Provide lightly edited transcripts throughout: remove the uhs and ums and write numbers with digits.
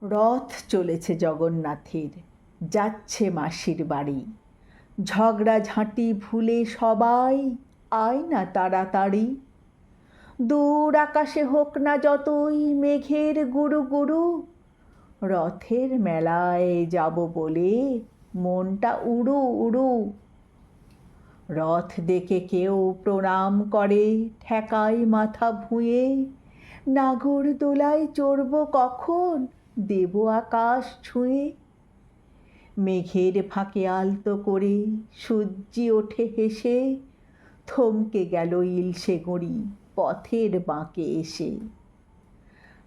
রথ চলেছে জগন্নাথের, যাচ্ছে মাসির বাড়ি। ঝগড়াঝাঁটি ভুলে সবাই আয় না তাড়াতাড়ি। দূর আকাশে হোক না যতই মেঘের গুরু গুরু, রথের মেলায় যাব বলে মনটা উড়ু উড়ু। রথ দেখে কেউ প্রণাম করে, ঠেকায় মাথা ভুঁয়ে। নাগরদোলায় চড়ব কখন, দেব আকাশ ছুঁয়ে। মেঘের ফাঁকে আলতো করে সূর্যি ওঠে হেসে, থমকে গেল ইলশে গড়ি পথের বাঁকে এসে।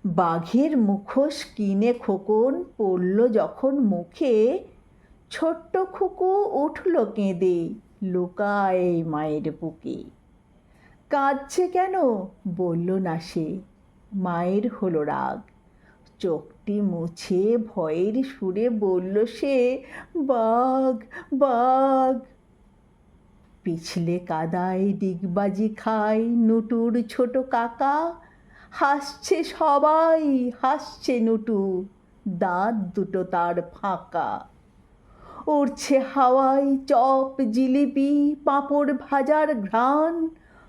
বাঘের মুখোশ কিনে খোকন পড়ল যখন মুখে, ছোট্ট খুকু উঠল কেঁদে, লুকায় মায়ের বুকে। কাঁদছে কেন বলল না সে, মায়ের হলো রাগ। চোখটি মুছে ভয়ের সুরে বলল সে, বাঘ বাঘ। পিছলে কাদায় ডিগবাজি খায় নুটুর ছোট কাকা। হাসছে সবাই, হাসছে নুটু, দাঁত দুটো তার ফাঁকা। উড়ছে হাওয়ায় চপ জিলিপি পাঁপড় ভাজার ঘ্রাণ।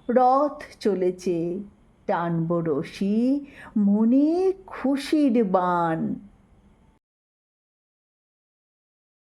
রথ চলেছে, টানব রশি, মনে খুশির বান।